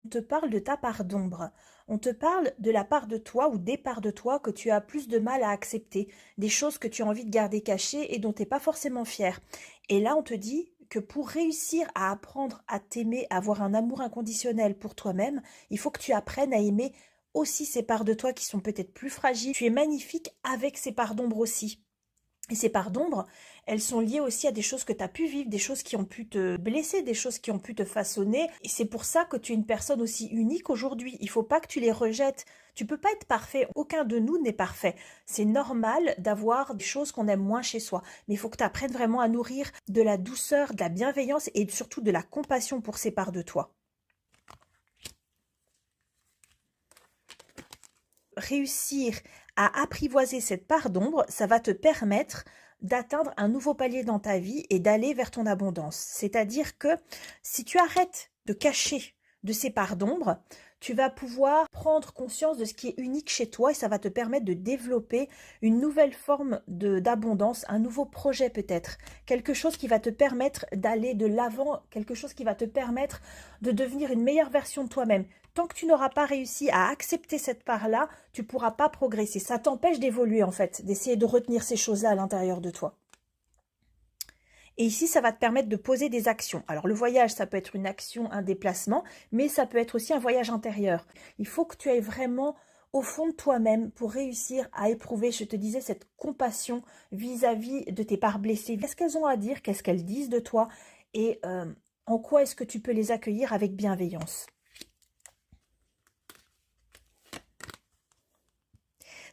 On te parle de ta part d'ombre. On te parle de la part de toi ou des parts de toi que tu as plus de mal à accepter, des choses que tu as envie de garder cachées et dont tu n'es pas forcément fier. Et là, on te dit que pour réussir à apprendre à t'aimer, à avoir un amour inconditionnel pour toi-même, il faut que tu apprennes à aimer aussi ces parts de toi qui sont peut-être plus fragiles. Tu es magnifique avec ces parts d'ombre aussi. Et ces parts d'ombre, elles sont liées aussi à des choses que tu as pu vivre, des choses qui ont pu te blesser, des choses qui ont pu te façonner. Et c'est pour ça que tu es une personne aussi unique aujourd'hui. Il faut pas que tu les rejettes. Tu peux pas être parfait. Aucun de nous n'est parfait. C'est normal d'avoir des choses qu'on aime moins chez soi. Mais il faut que tu apprennes vraiment à nourrir de la douceur, de la bienveillance et surtout de la compassion pour ces parts de toi. Réussir à apprivoiser cette part d'ombre, ça va te permettre d'atteindre un nouveau palier dans ta vie et d'aller vers ton abondance. C'est-à-dire que si tu arrêtes de cacher de ces parts d'ombre, tu vas pouvoir prendre conscience de ce qui est unique chez toi et ça va te permettre de développer une nouvelle forme d'abondance, un nouveau projet peut-être, quelque chose qui va te permettre d'aller de l'avant, quelque chose qui va te permettre de devenir une meilleure version de toi-même. Tant que tu n'auras pas réussi à accepter cette part-là, tu ne pourras pas progresser. Ça t'empêche d'évoluer en fait, d'essayer de retenir ces choses-là à l'intérieur de toi. Et ici, ça va te permettre de poser des actions. Alors le voyage, ça peut être une action, un déplacement, mais ça peut être aussi un voyage intérieur. Il faut que tu ailles vraiment au fond de toi-même pour réussir à éprouver, je te disais, cette compassion vis-à-vis de tes parts blessées. Qu'est-ce qu'elles ont à dire, qu'est-ce qu'elles disent de toi et en quoi est-ce que tu peux les accueillir avec bienveillance.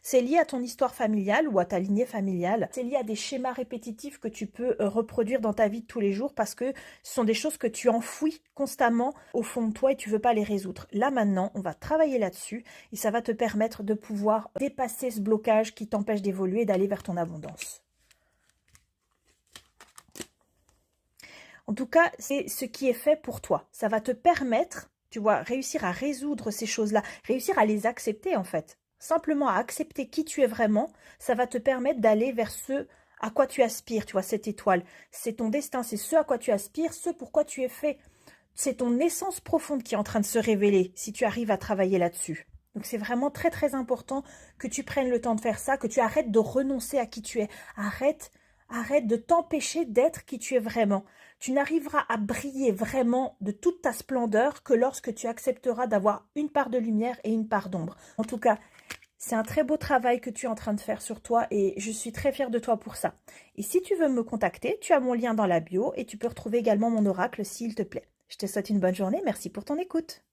C'est lié à ton histoire familiale ou à ta lignée familiale. C'est lié à des schémas répétitifs que tu peux reproduire dans ta vie de tous les jours parce que ce sont des choses que tu enfouis constamment au fond de toi et tu ne veux pas les résoudre. Là maintenant, on va travailler là-dessus et ça va te permettre de pouvoir dépasser ce blocage qui t'empêche d'évoluer et d'aller vers ton abondance. En tout cas, c'est ce qui est fait pour toi. Ça va te permettre, tu vois, réussir à résoudre ces choses-là, réussir à les accepter en fait. Simplement à accepter qui tu es vraiment, ça va te permettre d'aller vers ce à quoi tu aspires, tu vois, cette étoile. C'est ton destin, c'est ce à quoi tu aspires, ce pourquoi tu es fait. C'est ton essence profonde qui est en train de se révéler si tu arrives à travailler là-dessus. Donc c'est vraiment très très important que tu prennes le temps de faire ça, que tu arrêtes de renoncer à qui tu es. Arrête de t'empêcher d'être qui tu es vraiment. Tu n'arriveras à briller vraiment de toute ta splendeur que lorsque tu accepteras d'avoir une part de lumière et une part d'ombre. En tout cas, c'est un très beau travail que tu es en train de faire sur toi et je suis très fière de toi pour ça. Et si tu veux me contacter, tu as mon lien dans la bio et tu peux retrouver également mon oracle s'il te plaît. Je te souhaite une bonne journée, merci pour ton écoute.